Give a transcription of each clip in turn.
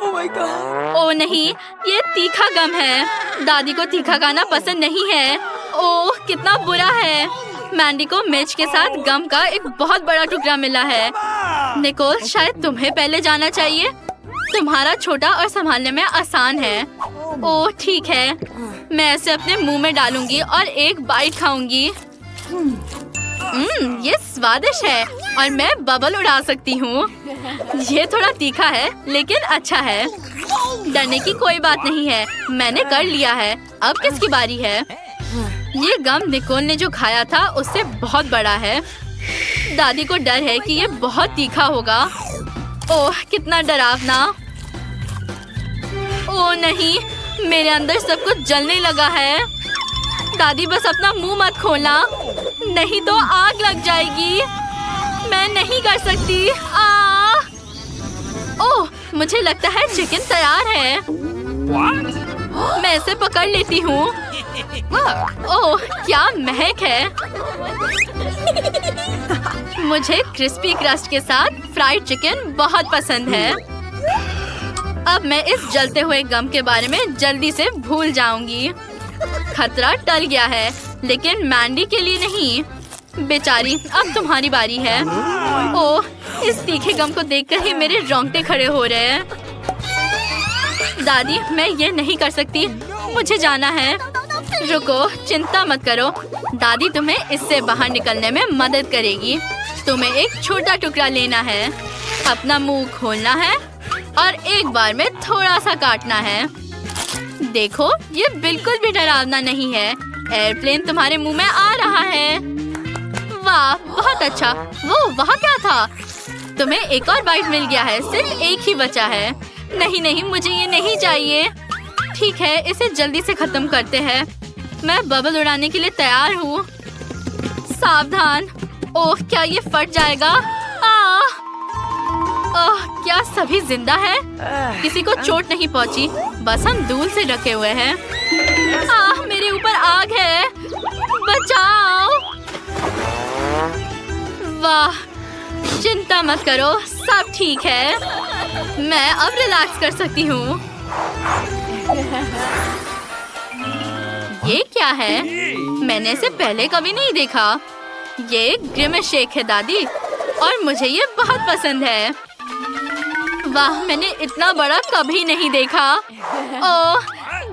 ओह नहीं, ये तीखा गम है। दादी को तीखा खाना पसंद नहीं है। ओह कितना बुरा है। मैंडी को मिर्च के साथ गम का एक बहुत बड़ा टुकड़ा मिला है। निकोल, शायद तुम्हें पहले जाना चाहिए। तुम्हारा छोटा और संभालने में आसान है। ओह ठीक है, मैं इसे अपने मुंह में डालूंगी और एक बाइट खाऊंगी। ये स्वादिष्ट है और मैं बबल उड़ा सकती हूँ। ये थोड़ा तीखा है लेकिन अच्छा है। डरने की कोई बात नहीं है, मैंने कर लिया है। अब किसकी बारी है? ये गम निकोल ने जो खाया था उससे बहुत बड़ा है। दादी को डर है कि ये बहुत तीखा होगा। ओह कितना डरावना। ओह नहीं, मेरे अंदर सब कुछ जलने लगा है। दादी बस अपना मुंह मत खोलना, नहीं तो आग लग जाएगी। मैं नहीं कर सकती। ओह मुझे लगता है चिकन तैयार है। मैं इसे पकड़ लेती हूँ। ओह क्या महक है। मुझे क्रिस्पी क्रस्ट के साथ फ्राइड चिकन बहुत पसंद है। अब मैं इस जलते हुए गम के बारे में जल्दी से भूल जाऊंगी। खतरा टल गया है, लेकिन मैंडी के लिए नहीं। बेचारी, अब तुम्हारी बारी है। ओह इस तीखे गम को देखकर ही मेरे रोंगटे खड़े हो रहे हैं। दादी मैं ये नहीं कर सकती, मुझे जाना है। रुको, चिंता मत करो, दादी तुम्हें इससे बाहर निकलने में मदद करेगी। तुम्हें एक छोटा टुकड़ा लेना है, अपना मुंह खोलना है और एक बार में थोड़ा सा काटना है। देखो ये बिल्कुल भी डरावना नहीं है। एयरप्लेन तुम्हारे मुंह में आ रहा है। वाह बहुत अच्छा। वो वहाँ क्या था? तुम्हें एक और बाइट मिल गया है, सिर्फ एक ही बचा है। नहीं नहीं, मुझे ये नहीं चाहिए। ठीक है, इसे जल्दी से खत्म करते हैं। मैं बबल उड़ाने के लिए तैयार हूँ। सावधान। ओह क्या ये फट जाएगा? ओह क्या सभी जिंदा है? किसी को चोट नहीं पहुँची, बस हम धूल से ढके हुए हैं। मेरे ऊपर आग है, बचाओ। वाह चिंता मत करो, सब ठीक है। मैं अब रिलैक्स कर सकती हूँ। ये क्या है? मैंने इसे पहले कभी नहीं देखा। ये ग्रिमेश शेक है दादी, और मुझे ये बहुत पसंद है। वाह मैंने इतना बड़ा कभी नहीं देखा। ओह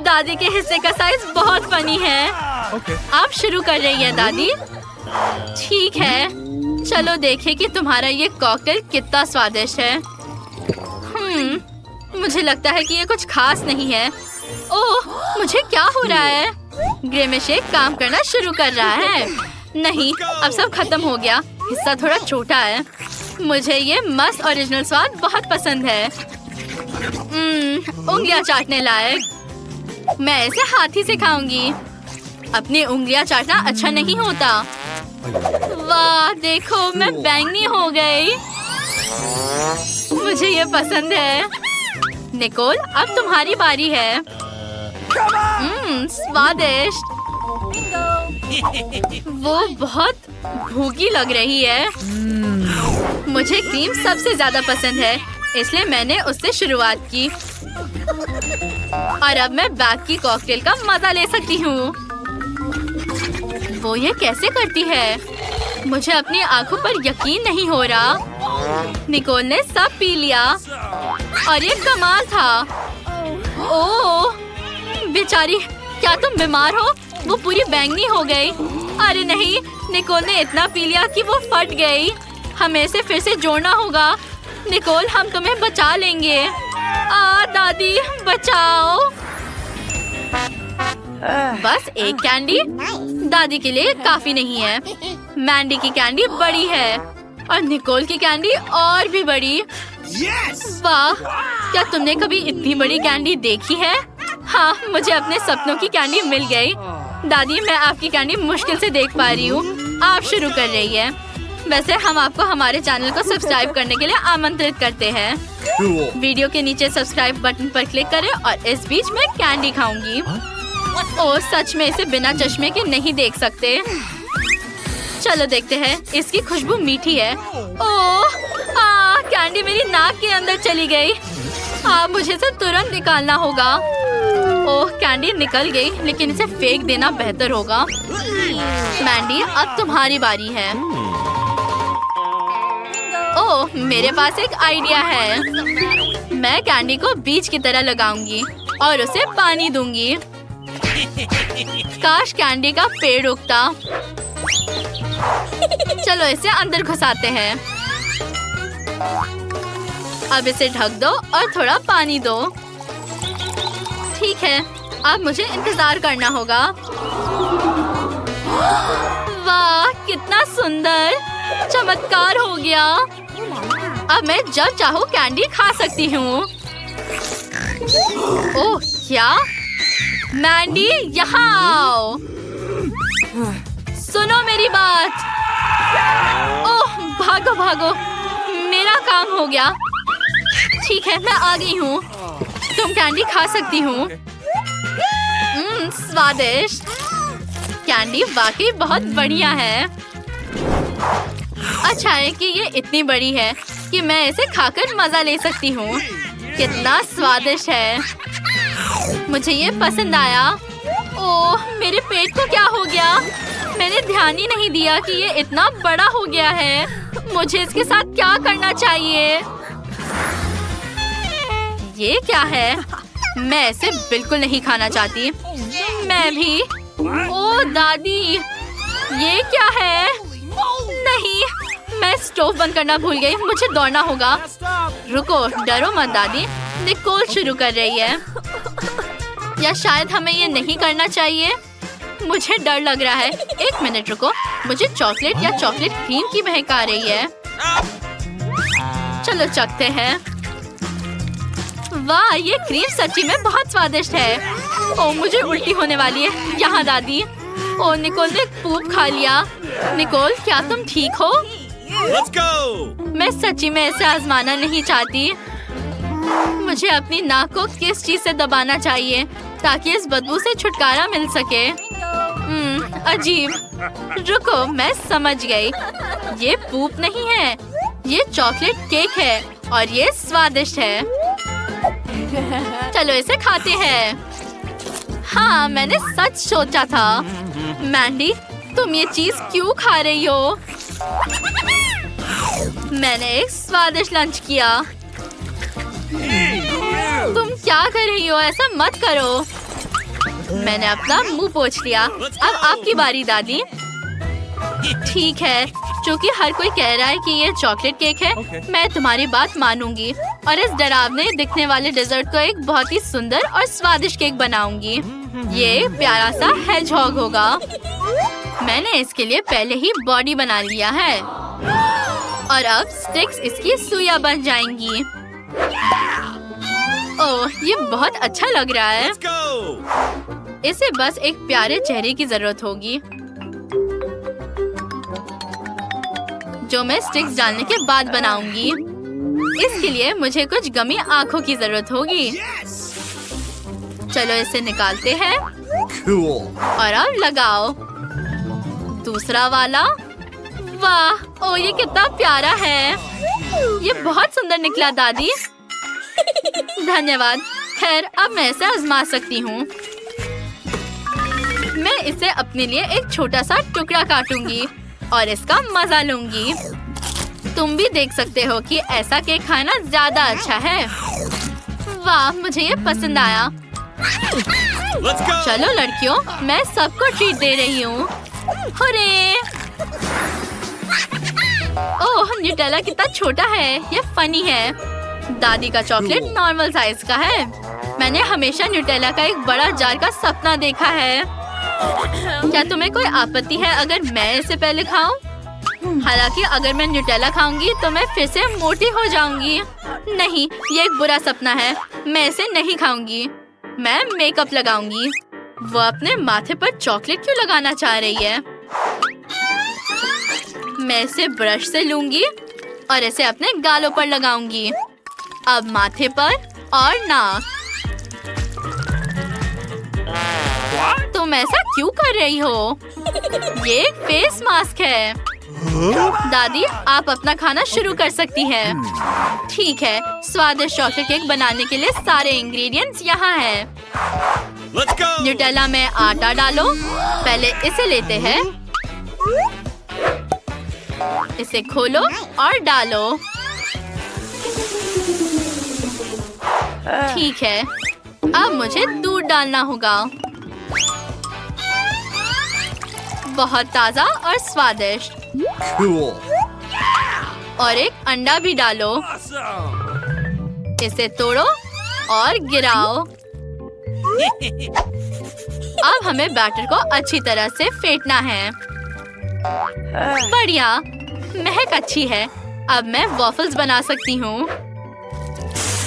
दादी के हिस्से का साइज बहुत फनी है। आप शुरू कर रही है दादी? ठीक है, चलो देखें कि तुम्हारा ये कॉकटेल कितना स्वादिष्ट है। मुझे लगता है कि ये कुछ खास नहीं है। ओह मुझे क्या हो रहा है? ग्रिमेश शेक काम करना शुरू कर रहा है। नहीं, अब सब खत्म हो गया। हिस्सा थोड़ा छोटा है। मुझे ये मस्त ओरिजिनल स्वाद बहुत पसंद है। उंगलियां चाटने लायक। मैं इसे हाथी से खाऊंगी। अपनी उंगलियां चाटना अच्छा नहीं होता। वाह देखो, मैं बैंगनी हो गई। मुझे ये पसंद है। निकोल अब तुम्हारी बारी है। स्वादिष्ट। वो बहुत भूखी लग रही है। मुझे क्रीम सबसे ज्यादा पसंद है, इसलिए मैंने उससे शुरुआत की। और अब मैं बैग की कॉकटेल का मजा ले सकती हूँ। वो ये कैसे करती है? मुझे अपनी आंखों पर यकीन नहीं हो रहा। निकोल ने सब पी लिया और ये कमाल था। ओह बेचारी, क्या तुम बीमार हो? वो पूरी बैंगनी हो गई। अरे नहीं, निकोल ने इतना पी लिया कि वो फट गई। हमें इसे फिर से जोड़ना होगा। निकोल हम तुम्हें बचा लेंगे। दादी बचाओ। बस एक कैंडी? दादी के लिए काफी नहीं है। मैंडी की कैंडी बड़ी है और निकोल की कैंडी और भी बड़ी। वाह, क्या तुमने कभी इतनी बड़ी कैंडी देखी है? हाँ, मुझे अपने सपनों की कैंडी मिल गई। दादी मैं आपकी कैंडी मुश्किल से देख पा रही हूँ। आप शुरू कर रही है। वैसे हम आपको हमारे चैनल को सब्सक्राइब करने के लिए आमंत्रित करते हैं। वीडियो के नीचे सब्सक्राइब बटन पर क्लिक करें और इस बीच मैं कैंडी खाऊंगी। ओह सच में इसे बिना चश्मे के नहीं देख सकते। चलो देखते हैं। इसकी खुशबू मीठी है। ओह कैंडी मेरी नाक के अंदर चली गई। मुझे इसे तुरंत निकालना होगा। ओह, कैंडी निकल गई, लेकिन इसे फेंक देना बेहतर होगा। मैंडी, अब तुम्हारी बारी है। ओह, मेरे पास एक आइडिया है। मैं कैंडी को बीज की तरह लगाऊंगी और उसे पानी दूंगी। काश कैंडी का पेड़ उगता। चलो इसे अंदर घुसाते हैं। अब इसे ढक दो और थोड़ा पानी दो। ठीक है, अब मुझे इंतजार करना होगा। वाह, कितना सुंदर, चमत्कार हो गया। अब मैं जब चाहूँ कैंडी खा सकती हूँ। ओह, क्या? मैंडी, यहाँ आओ। सुनो मेरी बात। ओह, भागो भागो, मेरा काम हो गया। ठीक है, मैं आ गई हूँ। तुम कैंडी खा सकती हूँ। स्वादिष्ट। कैंडी वाकई बहुत बढ़िया है। अच्छा है कि ये इतनी बड़ी है कि मैं इसे खाकर मजा ले सकती हूँ। कितना स्वादिष्ट है। मुझे ये पसंद आया। ओह, मेरे पेट को क्या हो गया? मैंने ध्यान ही नहीं दिया कि ये इतना बड़ा हो गया है। मुझे इसके साथ क्या करना चाहिए? ये क्या है? मैं इसे बिल्कुल नहीं खाना चाहती। मैं भी। ओह दादी, ये क्या है? नहीं, मैं स्टोव बंद करना भूल गई। मुझे दौड़ना होगा। रुको, डरो मत दादी। निकोल शुरू कर रही है। या शायद हमें ये नहीं करना चाहिए। मुझे डर लग रहा है। एक मिनट रुको, मुझे चॉकलेट या चॉकलेट क्रीम की महक आ रही है। चलो चखते हैं। वाह, ये क्रीम सच्ची में बहुत स्वादिष्ट है। ओह, मुझे उल्टी होने वाली है। यहाँ दादी। ओह, निकोल ने पूप खा लिया। निकोल, क्या तुम ठीक हो? Let's go! मैं सच्ची में ऐसे आजमाना नहीं चाहती। मुझे अपनी नाक को किस चीज से दबाना चाहिए ताकि इस बदबू से छुटकारा मिल सके। अजीब। रुको, मैं समझ गई। ये पूप नहीं है, ये चॉकलेट केक है और ये स्वादिष्ट है। चलो इसे खाते हैं। हाँ, मैंने सच सोचा था। मैंडी, तुम ये चीज क्यों खा रही हो? मैंने एक स्वादिष्ट लंच किया। तुम क्या कर रही हो? ऐसा मत करो। मैंने अपना मुंह पोंछ लिया। अब आपकी बारी दादी। ठीक है, क्योंकि हर कोई कह रहा है कि ये चॉकलेट केक है, मैं तुम्हारी बात मानूंगी और इस डरावने दिखने वाले डेजर्ट को एक बहुत ही सुंदर और स्वादिष्ट केक बनाऊंगी। ये प्यारा सा हेजहॉग होगा। मैंने इसके लिए पहले ही बॉडी बना लिया है और अब स्टिक्स इसकी सुइयां बन जाएंगी। ओह, ये बहुत अच्छा लग रहा है। इसे बस एक प्यारे चेहरे की जरूरत होगी, जो मैं स्टिक्स डालने के बाद बनाऊंगी। इसके लिए मुझे कुछ गमी आंखों की जरूरत होगी। चलो इसे निकालते हैं। और अब लगाओ दूसरा वाला। वाह, ओ ये कितना प्यारा है। ये बहुत सुंदर निकला दादी। धन्यवाद। खैर, अब मैं इसे आजमा सकती हूँ। मैं इसे अपने लिए एक छोटा सा टुकड़ा काटूंगी और इसका मजा लूंगी। तुम भी देख सकते हो कि ऐसा केक खाना ज्यादा अच्छा है। वाह, मुझे ये पसंद आया। चलो लड़कियों, मैं सबको ट्रीट दे रही हूँ। हुर्रे! ओह, न्यूटेला कितना छोटा है। ये फनी है। दादी का चॉकलेट नॉर्मल साइज का है। मैंने हमेशा न्यूटेला का एक बड़ा जार का सपना देखा है। क्या तुम्हें कोई आपत्ति है अगर मैं इसे पहले खाऊं? हालांकि अगर मैं न्यूटेला खाऊंगी तो मैं फिर से मोटी हो जाऊंगी। नहीं, ये एक बुरा सपना है। मैं इसे नहीं खाऊंगी। मैं मेकअप लगाऊंगी। वो अपने माथे पर चॉकलेट क्यों लगाना चाह रही है? मैं इसे ब्रश से लूंगी और इसे अपने गालों पर लगाऊंगी। अब माथे पर और नाक। तुम ऐसा क्यों कर रही हो? ये एक फेस मास्क है। दादी, आप अपना खाना शुरू कर सकती हैं। ठीक है, स्वादिष्ट चॉकलेट केक बनाने के लिए सारे इंग्रेडिएंट्स यहाँ हैं। Let's go. न्यूटेला में आटा डालो। पहले इसे लेते हैं, इसे खोलो और डालो। ठीक है, अब मुझे दूध डालना होगा। बहुत ताजा और स्वादिष्ट। Cool. और एक अंडा भी डालो। इसे तोड़ो और गिराओ। अब हमें बैटर को अच्छी तरह से फेंटना है। बढ़िया, महक अच्छी है। अब मैं वॉफल्स बना सकती हूँ।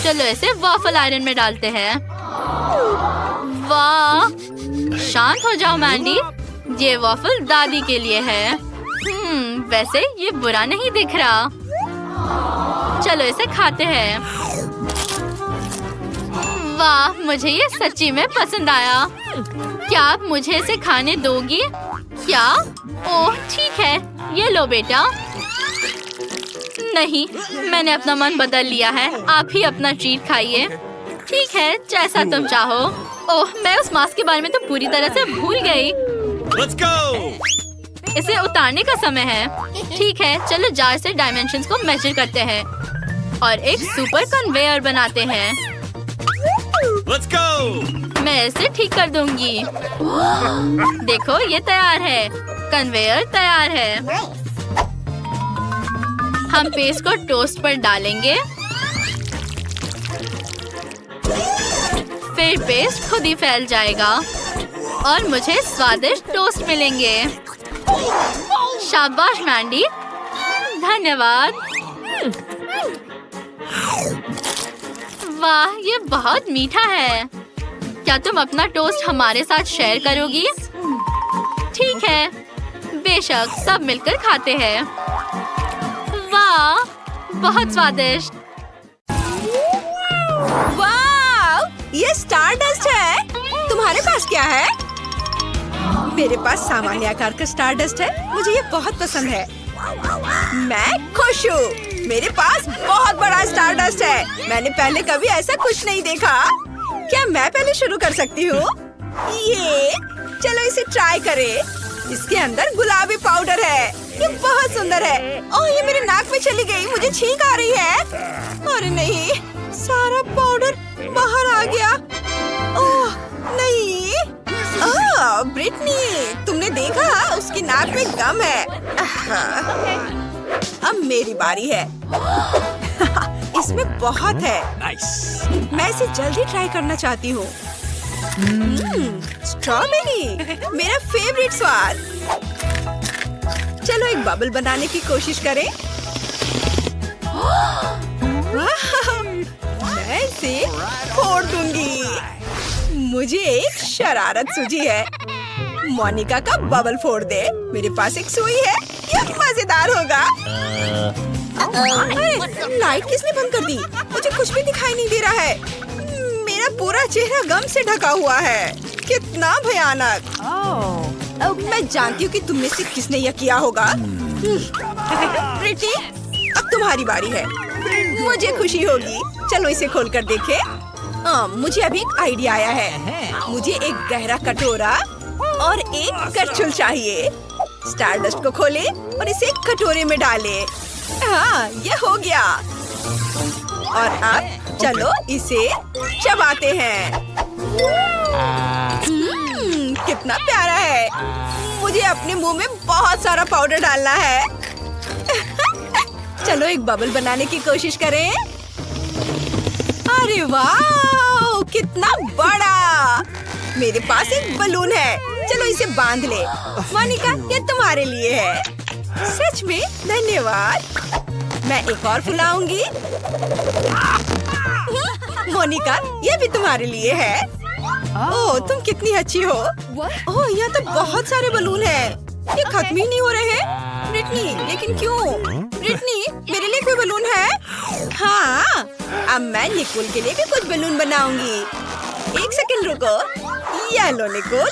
चलो इसे वॉफल आयरन में डालते हैं। वाह, शांत हो जाओ मैंडी, ये वॉफल दादी के लिए है। वैसे ये बुरा नहीं दिख रहा। चलो इसे खाते हैं। वाह, मुझे ये सच्ची में पसंद आया। क्या आप मुझे इसे खाने दोगी? क्या? ओह ठीक है, ये लो बेटा। नहीं, मैंने अपना मन बदल लिया है। आप ही अपना ट्रीट खाइए। ठीक है, जैसा तुम चाहो। ओह, मैं उस मास्क के बारे में तो पूरी तरह से भूल गई। Let's go. इसे उतारने का समय है। ठीक है, चलो जार से डायमेंशंस को मेजर करते हैं और एक सुपर कन्वेयर बनाते हैं। Let's go. मैं इसे ठीक कर दूंगी। देखो, ये तैयार है। कन्वेयर तैयार है। हम पेस्ट को टोस्ट पर डालेंगे। फिर पेस्ट खुद ही फैल जाएगा और मुझे स्वादिष्ट टोस्ट मिलेंगे। शाबाश मैंडी, धन्यवाद। वाह, ये बहुत मीठा है। क्या तुम अपना टोस्ट हमारे साथ शेयर करोगी? ठीक है, बेशक, सब मिलकर खाते हैं। वाह, बहुत स्वादिष्ट। वाव! ये स्टारडस्ट है। तुम्हारे पास क्या है? मेरे पास सामान्य आकार का स्टारडस्ट है। मुझे ये बहुत पसंद है। मैं खुश हूँ। मेरे पास बहुत बड़ा स्टारडस्ट है। मैंने पहले कभी ऐसा कुछ नहीं देखा। क्या मैं पहले शुरू कर सकती हूँ? चलो इसे ट्राई करें। इसके अंदर गुलाबी पाउडर है। ये बहुत सुंदर है। ओह, ये मेरे नाक में चली गई। मुझे छींक आ रही है। अरे नहीं, सारा पाउडर बाहर आ गया। ओह नहीं। ब्रिटनी, तुमने देखा? उसकी नाक में गम है। अब मेरी बारी है। इसमें बहुत है। Nice. मैं इसे जल्दी ट्राई करना चाहती हूँ। स्ट्रॉबेरी, मेरा फेवरेट स्वाद। चलो एक बबल बनाने की कोशिश करें। मैं इसे फोड़ दूंगी। मुझे एक शरारत सूझी है। मोनिका का बबल फोड़ दे। मेरे पास एक सुई है। ये मजेदार होगा। अरे, लाइट किसने बंद कर दी? मुझे कुछ भी दिखाई नहीं दे रहा है। मेरा पूरा चेहरा गम से ढका हुआ है। कितना भयानक। मैं जानती हूँ कि तुम में से किसने यह किया होगा। प्रीति, अब तुम्हारी बारी है। मुझे खुशी होगी। चलो इसे खोलकर देखें। मुझे अभी एक आइडिया आया है। मुझे एक गहरा कटोरा और एक करछुल चाहिए। स्टारडस्ट को खोलें और इसे एक कटोरे में डालें। हाँ, ये हो गया। और अब चलो इसे चबाते हैं। कितना प्यारा है। मुझे अपने मुंह में बहुत सारा पाउडर डालना है। चलो एक बबल बनाने की कोशिश करें। अरे वाह, कितना बड़ा। मेरे पास एक बलून है। चलो इसे बांध ले। मोनिका, ये तुम्हारे लिए है। सच में धन्यवाद। मैं एक और फुलाऊंगी। मोनिका, ये भी तुम्हारे लिए है। ओह, तुम कितनी अच्छी हो। ओह, यहाँ तो बहुत सारे बलून हैं। ये खत्म ही नहीं हो रहे हैं। ब्रिटनी, लेकिन क्यों? ब्रिटनी, मेरे लिए कोई बलून है? हाँ, अब मैं निकोल के लिए भी कुछ बलून बनाऊंगी। एक सेकंड रुको। ये लो निकोल।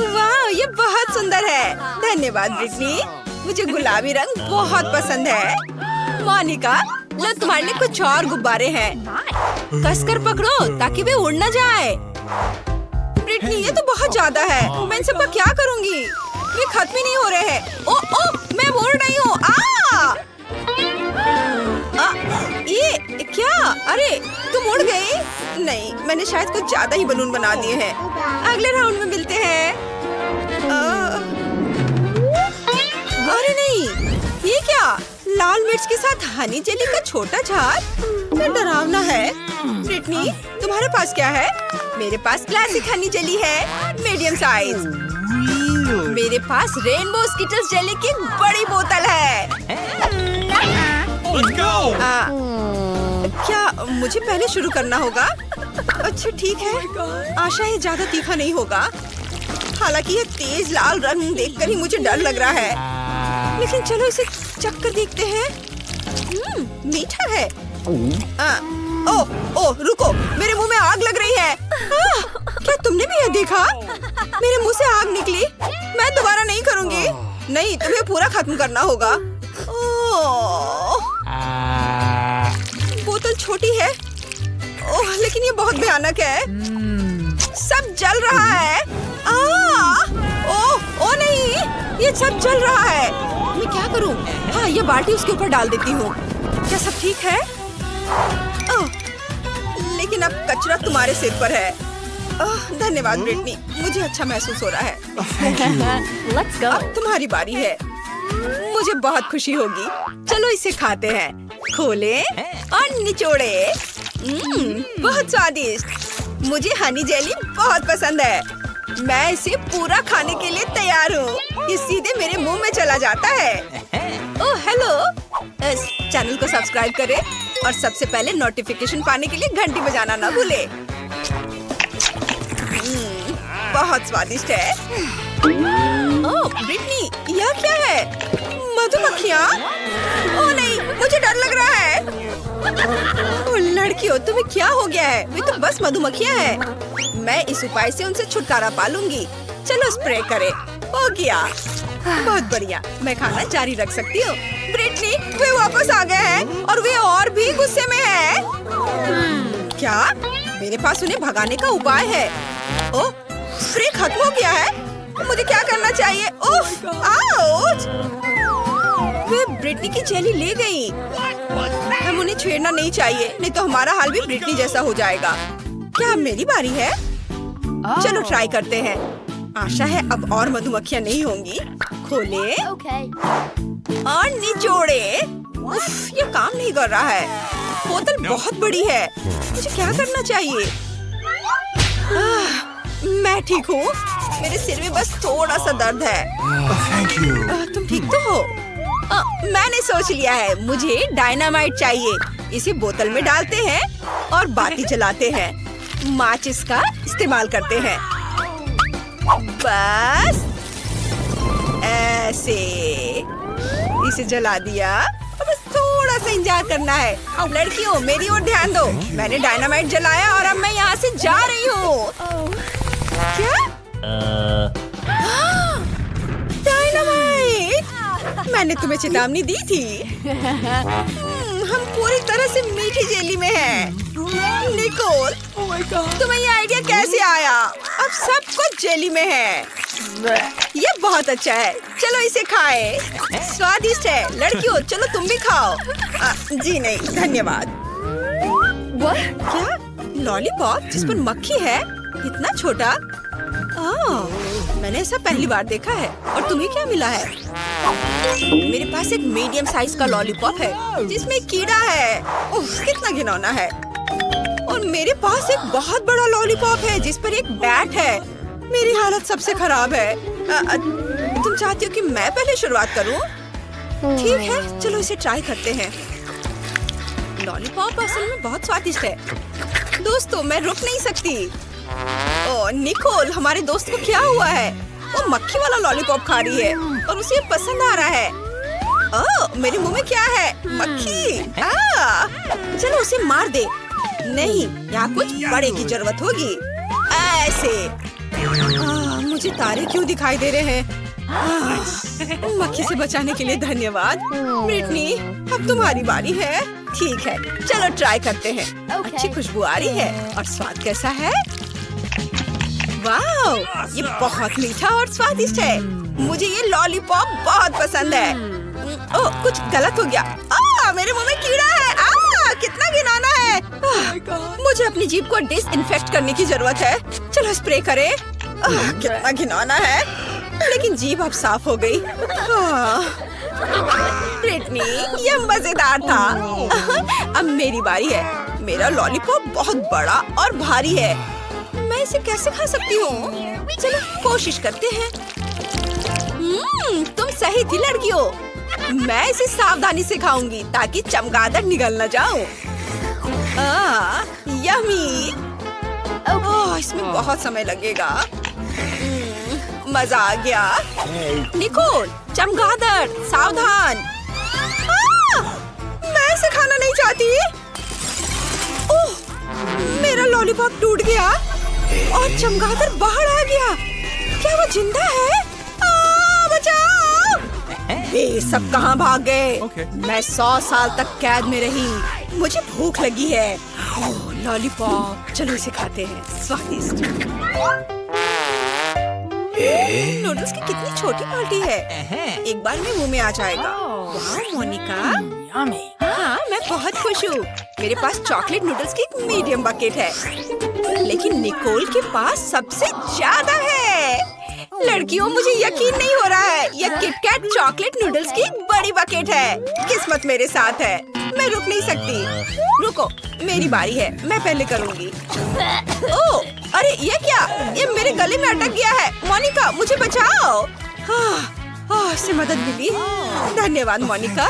वाह, ये बहुत सुंदर है। धन्यवाद ब्रिटनी। मुझे गुलाबी रंग बहुत पसंद है। मोनिका, लो तुम्हारे लिए कुछ और गुब्बारे हैं। कसकर पकड़ो ताकि वे उड़ न जाए। ब्रिटनी, ये तो बहुत ज्यादा है। मैं इन सबका क्या करूंगी? वे खत्म ही नहीं हो रहे हैं। ओ, मैं उड़ रही हूँ। ये क्या? अरे तुम उड़ गई? नहीं, मैंने शायद कुछ ज्यादा ही बलून बना दिए हैं। अगले राउंड में मिलते हैं। अरे नहीं, ये क्या? लाल मिर्च के साथ हनी जेली का छोटा झाग? ये डरावना है। ब्रिटनी, तुम्हारे पास क्या है? मेरे पास क्लासिक हनी जेली है, मीडियम साइज। मेरे पास रेनबो स्किटल्स जेली की बड़ी बोतल है। Let's go! क्या मुझे पहले शुरू करना होगा? अच्छा ठीक है। आशा है ज्यादा तीखा नहीं होगा। हालांकि ये तेज लाल रंग देखकर ही मुझे डर लग रहा है। लेकिन चलो इसे चखकर देखते हैं। मीठा है। ओह रुको, मेरे मुंह में आग लग रही है। क्या तुमने भी यह देखा? मेरे मुंह से आग निकली। मैं दोबारा नहीं करूंगी। नहीं, तुम्हें पूरा खत्म करना होगा। बोतल छोटी है। ओह, लेकिन ये बहुत भयानक है। सब जल रहा है। ओह नहीं, ये सब जल रहा है। मैं क्या करूं? हाँ, ये बाल्टी उसके ऊपर डाल देती हूँ। क्या सब ठीक है? लेकिन अब कचरा तुम्हारे सिर पर है। धन्यवाद ब्रिटनी, मुझे अच्छा महसूस हो रहा है। Let's go. अब तुम्हारी बारी है। मुझे बहुत खुशी होगी। चलो इसे खाते हैं। खोलें और निचोड़े। बहुत स्वादिष्ट। मुझे हनी जेली बहुत पसंद है। मैं इसे पूरा खाने के लिए तैयार हूँ। ये सीधे मेरे मुंह में चला जाता है। ओह हेलो, इस चैनल को सब्सक्राइब करें और सबसे पहले नोटिफिकेशन पाने के लिए घंटी बजाना ना भूले। बहुत स्वादिष्ट है। ओह ब्रिटनी, यह क्या है? मधुमक्खियाँ? ओह नहीं, मुझे डर लग रहा है। ओह लड़कियों, तुम्हें क्या हो गया है? वे तो बस मधुमक्खियाँ हैं। मैं इस उपाय से उनसे छुटकारा पा लूंगी। चलो स्प्रे करें। हो गया। बहुत बढ़िया, मैं खाना जारी रख सकती हूँ। ब्रिटनी, वे वापस आ गए हैं और वे और भी गुस्से में हैं। क्या? मेरे पास उन्हें भगाने का उपाय है। ओह, स्प्रे खत्म हो गया है। मुझे क्या करना चाहिए? ओह, आउच! वे ब्रिटनी की जेली ले गई। हम उन्हें छेड़ना नहीं चाहिए, नहीं तो हमारा हाल भी ब्रिटनी जैसा हो जाएगा। क्या अब मेरी बारी है? चलो ट्राई करते हैं। आशा है अब और मधुमक्खियाँ नहीं होंगी। खोले और निचोड़े। उफ, ये काम नहीं कर रहा है। बोतल बहुत बड़ी है। मुझे क्या करना चाहिए? मैं ठीक हूँ। मेरे सिर में बस थोड़ा सा दर्द है। तुम ठीक तो हो? मैंने सोच लिया है। मुझे डायनामाइट चाहिए। इसे बोतल में डालते हैं और बाती जलाते हैं। माचिस का इस्तेमाल करते हैं। बस ऐसे इसे जला दिया। अब बस थोड़ा सा इंतजार करना है। लड़कियों, मेरी ओर ध्यान दो। मैंने डायनामाइट जलाया और अब मैं यहाँ से जा रही हूँ। क्या? डायनामाइट! मैंने तुम्हें चेतावनी दी थी। हम पूरी तरह से मीठी जेली में हैं। निकोल, तुम्हें ये आइडिया कैसे आया? अब सब कुछ जेली में है। ये बहुत अच्छा है। चलो इसे खाएं। स्वादिष्ट है। लड़कियों, चलो तुम भी खाओ। जी नहीं, धन्यवाद। क्या? लॉलीपॉप जिस पर मक्खी है? इतना छोटा? मैंने ऐसा पहली बार देखा है। और तुम्हें क्या मिला है? मेरे पास एक मीडियम साइज का लॉलीपॉप है जिसमें कीड़ा है। उफ, कितना घिनौना है। और मेरे पास एक बहुत बड़ा लॉलीपॉप है जिस पर एक बैट है। मेरी हालत सबसे खराब है। तुम चाहती हो कि मैं पहले शुरुआत करूं? ठीक है, चलो इसे ट्राई करते हैं। लॉलीपॉप असल में बहुत स्वादिष्ट है। दोस्तों, मैं रुक नहीं सकती। ओह निकोल, हमारे दोस्त को क्या हुआ है? वो मक्खी वाला लॉलीपॉप खा रही है और उसे ये पसंद आ रहा है। ओह, मेरे मुंह में क्या है? मक्खी। चलो उसे मार दे। नहीं, यहाँ कुछ बड़े की जरूरत होगी। ऐसे। मुझे तारे क्यों दिखाई दे रहे हैं? मक्खी से बचाने के लिए धन्यवाद। ब्रिटनी, अब तुम्हारी बारी है। ठीक है, चलो ट्राई करते हैं। अच्छी खुशबू आ रही है और स्वाद कैसा है? वाओ, ये बहुत मीठा और स्वादिष्ट है। मुझे ये लॉलीपॉप बहुत पसंद है। ओह, कुछ गलत हो गया। मेरे मुंह में कीड़ा है। कितना घिनौना है। मुझे अपनी जीभ को डिसइंफेक्ट करने की जरूरत है। चलो स्प्रे करें। कितना घिनौना है, लेकिन जीभ अब साफ हो गई। ब्रिटनी, ये मजेदार था। अब मेरी बारी है। मेरा लॉलीपॉप बहुत बड़ा और भारी है। मैं इसे कैसे खा सकती हूँ? चलो कोशिश करते हैं। तुम सही थी लड़कियों। मैं इसे सावधानी से खाऊंगी ताकि चमगादड़ निगल न जाऊं। यम्मी। इसमें बहुत समय लगेगा। मजा आ गया। निकोल, चमगादड़, सावधान। मैं इसे खाना नहीं चाहती। ओह, मेरा लॉलीपॉप टूट गया और चमगादड़ बाहर आ गया। क्या वो जिंदा है? बचाओ! ये सब कहाँ भाग गए? मैं 100 साल तक कैद में रही। मुझे भूख लगी है। ओह, लॉलीपॉप। चलो इसे खाते हैं। स्वादिष्ट। नूडल्स की कितनी छोटी बाल्टी है। एक बार में मुंह में आ जाएगा। वाह मोनिका, हाँ मैं बहुत खुश हूँ। मेरे पास चॉकलेट नूडल्स की एक मीडियम बकेट है, लेकिन निकोल के पास सबसे ज्यादा है। लड़कियों, मुझे यकीन नहीं हो रहा है। यह किटकैट चॉकलेट नूडल्स की एक बड़ी बकेट है। किस्मत मेरे साथ है। मैं रुक नहीं सकती। रुको, मेरी बारी है। मैं पहले करूँगी। ओह, अरे ये क्या? ये मेरे गले में अटक गया है। मोनिका, मुझे बचाओ। इससे मदद मिली। धन्यवाद मोनिका।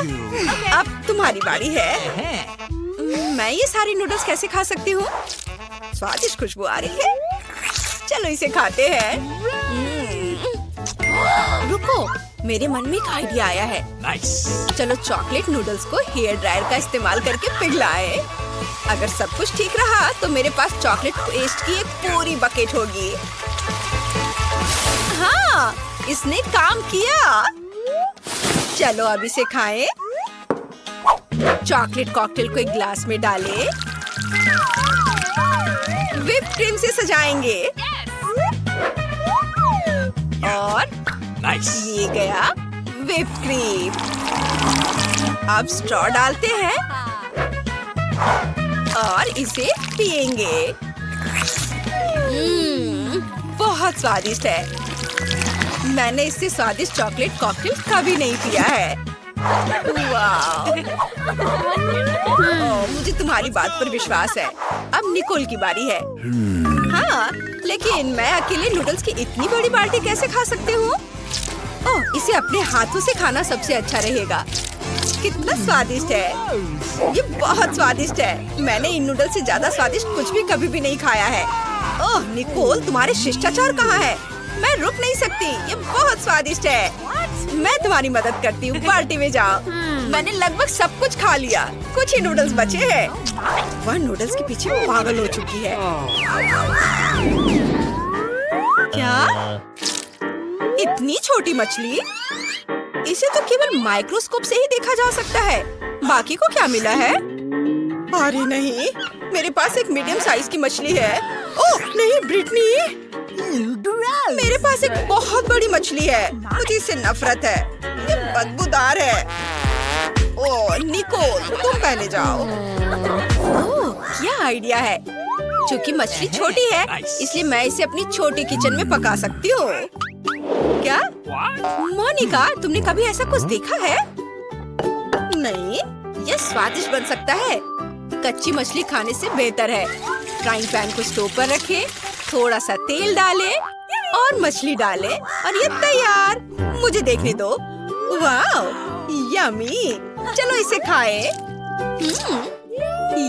अब तुम्हारी बारी है। मैं ये सारी नूडल्स कैसे खा सकती हूँ? स्वादिष्ट खुशबू आ रही है। चलो इसे खाते हैं। रुको, मेरे मन में एक आइडिया आया है। चलो चॉकलेट नूडल्स को हेयर ड्रायर का इस्तेमाल करके पिघलाए। अगर सब कुछ ठीक रहा तो मेरे पास चॉकलेट पेस्ट की एक पूरी बकेट होगी। हाँ, इसने काम किया। चलो अब इसे खाएं। चॉकलेट कॉकटेल को एक ग्लास में डालें। व्हिप क्रीम से सजाएंगे। और ये गया व्हिप क्रीम। अब स्ट्रॉ डालते हैं और इसे पिएंगे। बहुत स्वादिष्ट है। मैंने इससे स्वादिष्ट चॉकलेट कॉकटेल कभी नहीं पिया है। वाह! मुझे तुम्हारी बात पर विश्वास है। अब निकोल की बारी है। हाँ, लेकिन मैं अकेले नूडल्स की इतनी बड़ी बाल्टी कैसे खा सकती हूँ? ओह, इसे अपने हाथों से खाना सबसे अच्छा रहेगा। कितना स्वादिष्ट है। ये बहुत स्वादिष्ट है। मैंने इन नूडल्स से ज्यादा स्वादिष्ट कुछ भी कभी भी नहीं खाया है। ओह निकोल, तुम्हारे शिष्टाचार कहाँ है? मैं रुक नहीं सकती। ये बहुत स्वादिष्ट है। मैं तुम्हारी मदद करती हूँ। बाल्टी में जाओ। मैंने लगभग सब कुछ खा लिया। कुछ ही नूडल्स बचे हैं। वह नूडल्स के पीछे पागल हो चुकी है। क्या? इतनी छोटी मछली? इसे तो केवल माइक्रोस्कोप से ही देखा जा सकता है। बाकी को क्या मिला है? अरे नहीं, मेरे पास एक मीडियम साइज की मछली है। ओह नहीं ब्रिटनी, मेरे पास एक बहुत बड़ी मछली है। मुझे इससे नफरत है। ये बदबूदार है। ओह निकोल, तुम पहले जाओ। ओह, क्या आइडिया है। क्योंकि मछली छोटी है, इसलिए मैं इसे अपनी छोटी किचन में पका सकती हूँ। क्या? मोनिका, तुमने कभी ऐसा कुछ देखा है? नहीं, यह स्वादिष्ट बन सकता है। कच्ची मछली खाने से बेहतर है। फ्राइंग पैन को स्टोव पर रखें, थोड़ा सा तेल डालें और मछली डालें और ये तैयार। मुझे देखने दो। वाह, यम्मी। चलो इसे खाएं।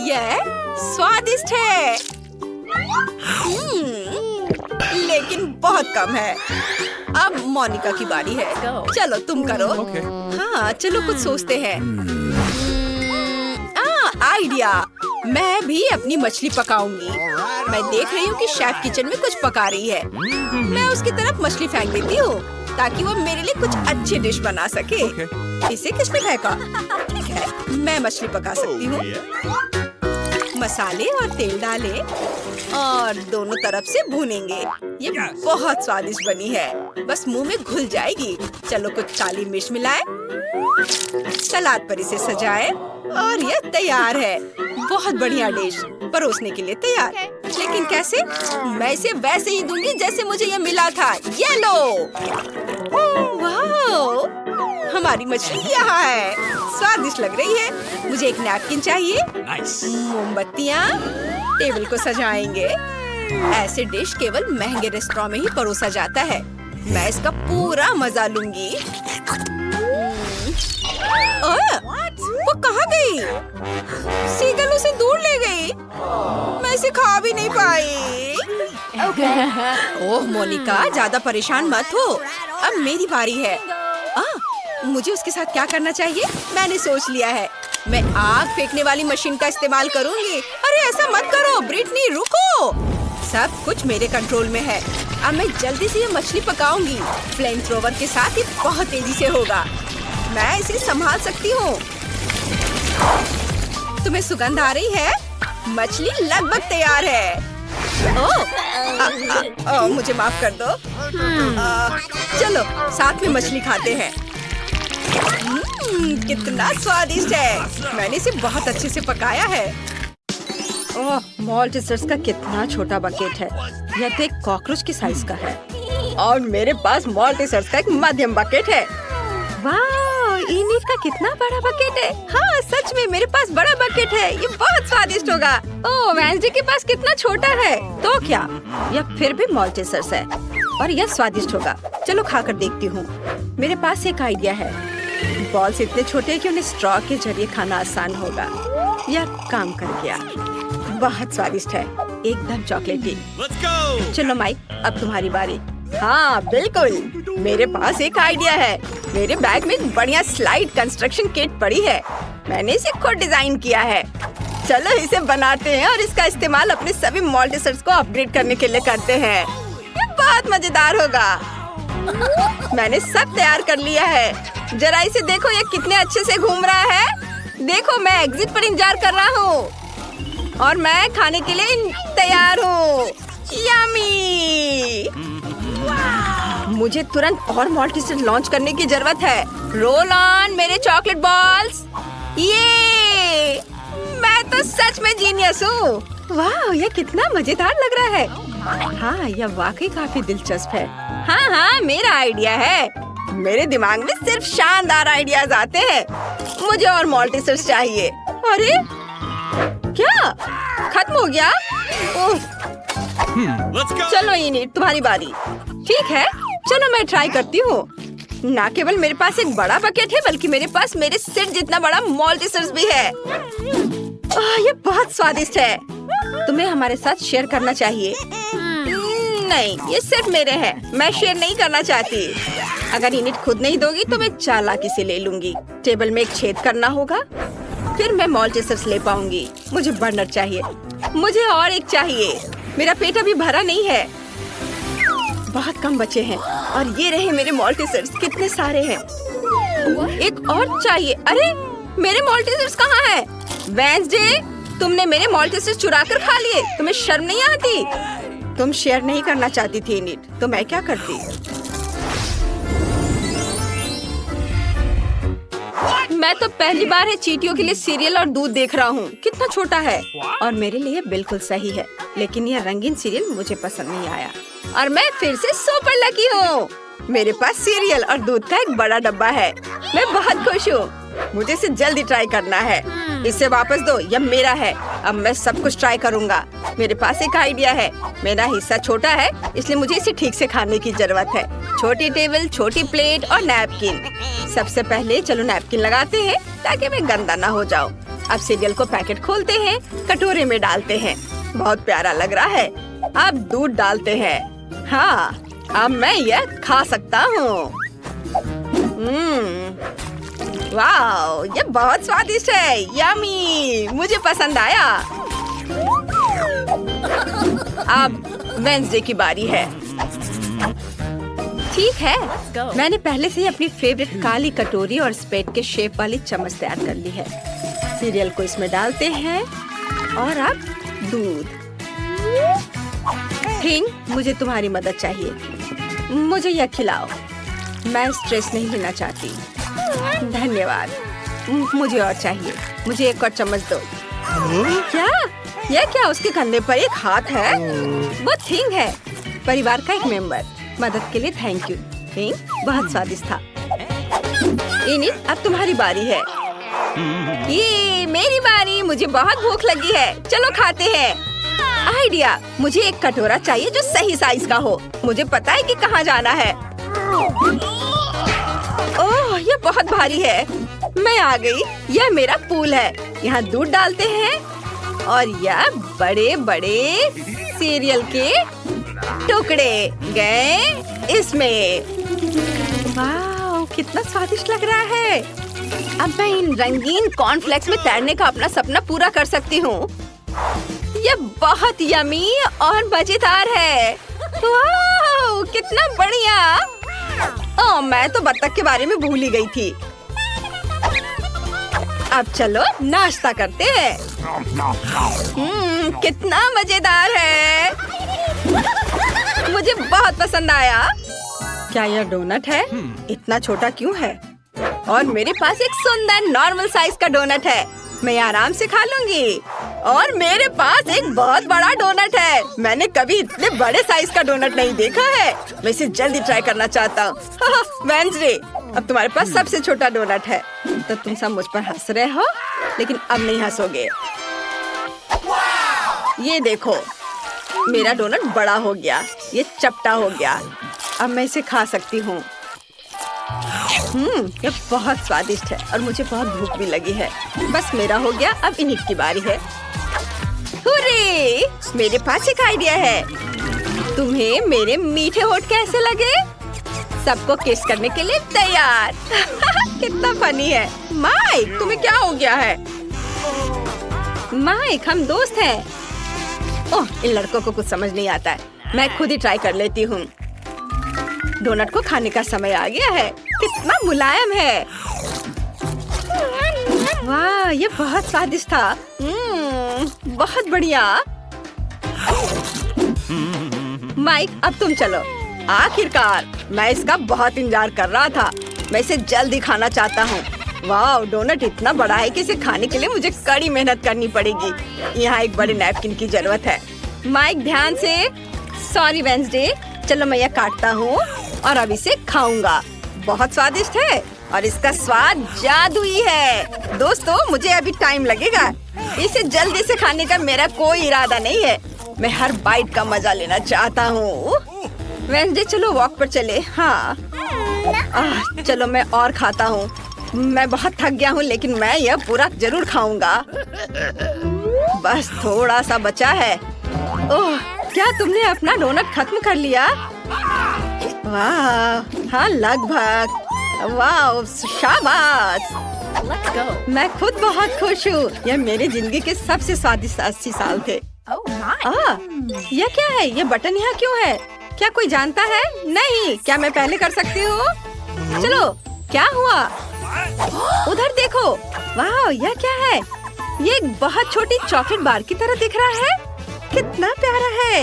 यह स्वादिष्ट है। लेकिन बहुत कम है। अब मोनिका की बारी है। चलो तुम करो। हाँ, चलो कुछ सोचते हैं। आइडिया किया। मैं भी अपनी मछली पकाऊंगी। मैं देख रही हूँ कि शेफ किचन में कुछ पका रही है। मैं उसकी तरफ मछली फेंक देती हूँ ताकि वो मेरे लिए कुछ अच्छी डिश बना सके। इसे किसने फेंका? ठीक है, मैं मछली पका सकती हूँ। मसाले और तेल डालें और दोनों तरफ से भूनेंगे। ये बहुत स्वादिष्ट बनी है, बस मुंह में घुल जाएगी। चलो कुछ काली मिर्च मिलाएं, सलाद पर इसे सजाएं और यह तैयार है। बहुत बढ़िया डिश, परोसने के लिए तैयार। लेकिन कैसे? मैं इसे वैसे ही दूंगी जैसे मुझे यह मिला था। ये लो। वाह, हमारी मछली यहाँ है। स्वादिष्ट लग रही है। मुझे एक नैपकिन चाहिए। मोमबत्तियाँ, टेबल को सजाएंगे। ऐसे डिश केवल महंगे रेस्टोरेंट में ही परोसा जाता है। मैं इसका पूरा मजा लूंगी। वो कहाँ गई? सीगल उसे दूर ले गई। मैं इसे खा भी नहीं पाई। ओह मोनिका, ज्यादा परेशान मत हो। अब मेरी बारी है। मुझे उसके साथ क्या करना चाहिए? मैंने सोच लिया है। मैं आग फेंकने वाली मशीन का इस्तेमाल करूंगी। अरे ऐसा मत करो ब्रिटनी, रुको। सब कुछ मेरे कंट्रोल में है। अब मैं जल्दी से ये मछली पकाऊंगी। फ्लेम थ्रोवर के साथ ये बहुत तेजी से होगा। मैं इसे संभाल सकती हूँ। तुम्हें सुगंध आ रही है? मछली लगभग तैयार है। ओह, मुझे माफ कर दो। चलो साथ में मछली खाते हैं। कितना स्वादिष्ट है। मैंने इसे बहुत अच्छे से पकाया है। ओह, मॉल्टेसर्स का कितना छोटा बकेट है। यह तो एक कॉकरोच के साइज का है। और मेरे पास मॉल्टेसर्स का एक मध्यम बकेट है। वाह, इनिट का कितना बड़ा बकेट है। हाँ सच में मेरे पास बड़ा बकेट है। ये बहुत स्वादिष्ट होगा। ओह, वेंसडे के पास कितना छोटा है। तो क्या, यह फिर भी मॉल्टेसर्स है और यह स्वादिष्ट होगा। चलो खाकर देखती हूँ। मेरे पास एक आइडिया है। बॉल्स इतने छोटे हैं कि उन्हें स्ट्रॉ के जरिए खाना आसान होगा। यह काम कर गया। बहुत स्वादिष्ट है, एकदम चॉकलेटी। चलो माइक, अब तुम्हारी बारी। हाँ बिल्कुल, मेरे पास एक आइडिया है। मेरे बैग में एक बढ़िया स्लाइड कंस्ट्रक्शन किट पड़ी है। मैंने इसे खुद डिजाइन किया है। चलो इसे बनाते हैं और इसका इस्तेमाल अपने सभी मॉल्टेसर्स को अपग्रेड करने के लिए करते हैं। ये बहुत मजेदार होगा। मैंने सब तैयार कर लिया है। जरा इसे देखो, ये कितने अच्छे से घूम रहा है। देखो, मैं एग्जिट पर इंतजार कर रहा हूँ और मैं खाने के लिए तैयार हूँ। यम्मी! मुझे तुरंत और मॉल्टेसर्स लॉन्च करने की जरूरत है। रोल ऑन मेरे चॉकलेट बॉल्स। ये मैं तो सच में जीनियस हूँ। वाह, यह कितना मजेदार लग रहा है। हाँ, यह वाकई काफी दिलचस्प है। हाँ, मेरा आइडिया है। मेरे दिमाग में सिर्फ शानदार आइडियाज आते हैं। मुझे और मॉल्टेसर्स चाहिए। अरे क्या खत्म हो गया? चलो इनिट, तुम्हारी बारी। ठीक है, चलो मैं ट्राई करती हूँ। ना केवल मेरे पास एक बड़ा बकेट है, बल्कि मेरे पास मेरे सिर जितना बड़ा मॉल्टेसर्स भी है। ये बहुत स्वादिष्ट है। तुम्हें हमारे साथ शेयर करना चाहिए। नहीं, ये सिर्फ मेरे हैं। मैं शेयर नहीं करना चाहती। अगर इनिट खुद नहीं दोगी तो मैं चालाकी से ले लूंगी। टेबल में एक छेद करना होगा, फिर मैं मॉल्टेसर्स ले पाऊंगी। मुझे बर्नर चाहिए। मुझे और एक चाहिए। मेरा पेट अभी भरा नहीं है। बहुत कम बचे हैं और ये रहे मेरे मॉल्टेसर्स। कितने सारे हैं। एक और चाहिए। अरे मेरे मॉल्टेसर्स कहाँ हैं? वेंसडे, तुमने मेरे मॉल्टेसर्स चुरा कर खा लिए। तुम्हें शर्म नहीं आती? तुम शेयर नहीं करना चाहती थी इनिट, तो मैं क्या करती? मैं तो पहली बार है चींटियों के लिए सीरियल और दूध देख रहा हूँ। कितना छोटा है और मेरे लिए बिल्कुल सही है। लेकिन यह रंगीन सीरियल मुझे पसंद नहीं आया और मैं फिर से सुपर लकी हूँ। मेरे पास सीरियल और दूध का एक बड़ा डब्बा है। मैं बहुत खुश हूँ। मुझे इसे जल्दी ट्राई करना है। इसे वापस दो, यह मेरा है। अब मैं सब कुछ ट्राई करूँगा। मेरे पास एक आइडिया है। मेरा हिस्सा छोटा है, इसलिए मुझे इसे ठीक से खाने की जरूरत है। छोटी टेबल, छोटी प्लेट और नैपकिन। सबसे पहले चलो नैपकिन लगाते हैं ताकि मैं गंदा ना हो जाऊँ। अब सीरियल को पैकेट खोलते हैं, कटोरे में डालते हैं। बहुत प्यारा लग रहा है। अब दूध डालते हैं। हाँ, अब मैं यह खा सकता हूँ। वाओ, ये बहुत स्वादिष्ट है। यम्मी, मुझे पसंद आया। अब वेंसडे की बारी है। ठीक है, मैंने पहले से ही अपनी फेवरेट काली कटोरी और स्पेड के शेप वाली चम्मच तैयार कर ली है। सीरियल को इसमें डालते हैं और अब दूध। थिंग, मुझे तुम्हारी मदद चाहिए। मुझे यह खिलाओ, मैं स्ट्रेस नहीं लेना चाहती। धन्यवाद। मुझे और चाहिए। मुझे एक और चम्मच दो। क्या? यह क्या? उसके कंधे पर एक हाथ है? वो थिंग है, परिवार का एक मेंबर। मदद के लिए थैंक यू। थिंग बहुत स्वादिष्ट था। इनिट, अब तुम्हारी बारी है। ये मेरी बारी। मुझे बहुत भूख लगी है। चलो खाते हैं। आइडिया, मुझे एक कटोरा चाहिए जो सही साइज का हो। मुझे पता है कि कहाँ जाना है। ओह, ये बहुत भारी है। मैं आ गई। यह मेरा पूल है। यहाँ दूध डालते हैं और यह बड़े बड़े सीरियल के टुकड़े गए इसमें। वाह, कितना स्वादिष्ट लग रहा है। अब मैं इन रंगीन कॉर्नफ्लेक्स में तैरने का अपना सपना पूरा कर सकती हूँ। यह बहुत यमी और मजेदार है। वाह, कितना बढ़िया। ओह, मैं तो बत्तख के बारे में भूल ही गई थी। अब चलो नाश्ता करते हैं। कितना मजेदार है। मुझे बहुत पसंद आया। क्या यह डोनट है? इतना छोटा क्यों है? और मेरे पास एक सुंदर नॉर्मल साइज का डोनट है। मैं आराम से खा लूंगी। और मेरे पास एक बहुत बड़ा डोनट है। मैंने कभी इतने बड़े साइज का डोनट नहीं देखा है। मैं इसे जल्दी ट्राई करना चाहता हूँ। वेंसडे, अब तुम्हारे पास सबसे छोटा डोनट है। तो तुम सब मुझ पर हंस रहे हो, लेकिन अब नहीं हंसोगे। ये देखो, मेरा डोनट बड़ा हो गया। ये चपटा हो गया। अब मैं इसे खा सकती हूँ। ये बहुत स्वादिष्ट है और मुझे बहुत भूख भी लगी है। बस मेरा हो गया। अब इनिट की बारी है। हुर्रे! मेरे पास एक आइडिया है। तुम्हें मेरे मीठे होठ कैसे लगे? सबको किस करने के लिए तैयार। कितना फनी है। माइक, तुम्हें क्या हो गया है? माइक, हम दोस्त हैं। ओह, इन लड़कों को कुछ समझ नहीं आता है। मैं खुद ही ट्राई कर लेती हूँ। डोनट को खाने का समय आ गया है। कितना मुलायम है। वाह, ये बहुत स्वादिष्ट था। बहुत बढ़िया। माइक, अब तुम चलो। आखिरकार, मैं इसका बहुत इंतजार कर रहा था। मैं इसे जल्दी खाना चाहता हूँ। वाह, डोनट इतना बड़ा है कि इसे खाने के लिए मुझे कड़ी मेहनत करनी पड़ेगी। यहाँ एक बड़े नैपकिन की जरूरत है। माइक, ध्यान से। Sorry Wednesday. चलो मैं यह काटता हूँ और अब इसे खाऊंगा। बहुत स्वादिष्ट है और इसका स्वाद जादुई है। दोस्तों, मुझे अभी टाइम लगेगा। इसे जल्दी से खाने का मेरा कोई इरादा नहीं है। मैं हर बाइट का मजा लेना चाहता हूँ। वेंसडे, चलो वॉक पर चले। हाँ, चलो मैं और खाता हूँ। मैं बहुत थक गया हूँ, लेकिन मैं यह पूरा जरूर खाऊंगा। बस थोड़ा सा बचा है। ओह, क्या तुमने अपना डोनट खत्म कर लिया? वाह, हाँ लगभग। वाह, शाबाश। मैं खुद बहुत खुश हूँ। यह मेरी जिंदगी के सबसे स्वादिष्ट 80 साल थे। यह क्या है? यह बटन यहाँ क्यों है? क्या कोई जानता है? नहीं। क्या मैं पहले कर सकती हूँ? चलो, क्या हुआ? उधर देखो। वाह, यह क्या है? ये एक बहुत छोटी चॉकलेट बार की तरह दिख रहा है। कितना प्यारा है।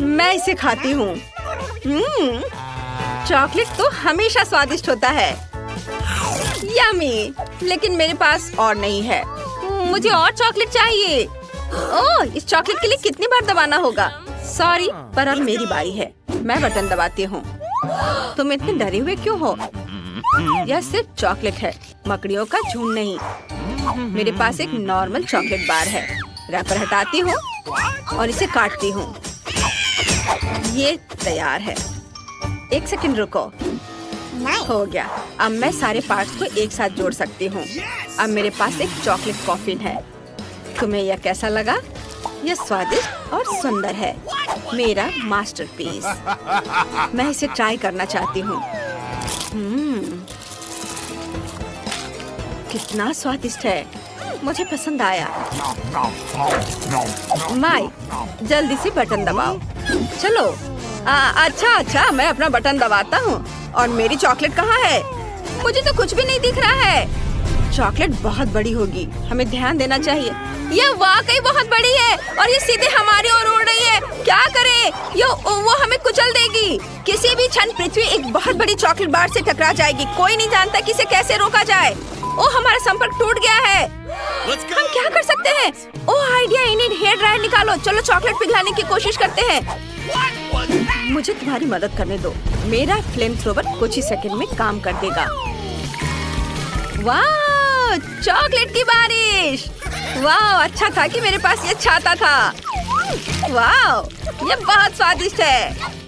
मैं इसे खाती हूँ। चॉकलेट तो हमेशा स्वादिष्ट होता है। यम्मी, लेकिन मेरे पास और नहीं है। मुझे और चॉकलेट चाहिए। ओह, इस चॉकलेट के लिए कितनी बार दबाना होगा? सॉरी, पर अब मेरी बारी है। मैं बटन दबाती हूँ। तुम इतने डरे हुए क्यों हो? यह सिर्फ चॉकलेट है, मकड़ियों का झुंड नहीं। मेरे पास एक नॉर्मल चॉकलेट बार है। रैपर हटाती हूँ और इसे काटती हूँ। ये तैयार है। एक सेकंड रुको। हो गया। अब मैं सारे पार्ट्स को एक साथ जोड़ सकती हूँ। अब मेरे पास एक चॉकलेट कॉफिन है। तुम्हें यह कैसा लगा? यह स्वादिष्ट और सुंदर है। मेरा मास्टरपीस। मैं इसे ट्राई करना चाहती हूँ। कितना स्वादिष्ट है, मुझे पसंद आया। माई, जल्दी से बटन दबाओ। चलो। अच्छा, मैं अपना बटन दबाता हूँ। और मेरी चॉकलेट कहाँ है? मुझे तो कुछ भी नहीं दिख रहा है। चॉकलेट बहुत बड़ी होगी, हमें ध्यान देना चाहिए। ये वाकई बहुत बड़ी है और ये सीधे हमारी ओर उड़ रही है। क्या करें? वो हमें कुचल देगी। किसी भी क्षण पृथ्वी एक बहुत बड़ी चॉकलेट बार से टकरा जाएगी। कोई नहीं जानता कि इसे कैसे रोका जाए। हमारा संपर्क टूट गया है। हम क्या कर सकते हैं? आइडिया, इन्हें हेयर ड्रायर निकालो। चलो चॉकलेट पिघलाने की कोशिश करते हैं। मुझे तुम्हारी मदद करने दो। मेरा फ्लेम थ्रोवर कुछ ही सेकंड में काम कर देगा। वाह, चॉकलेट की बारिश। वाह, अच्छा था कि मेरे पास ये छाता था। वाह, ये बहुत स्वादिष्ट है।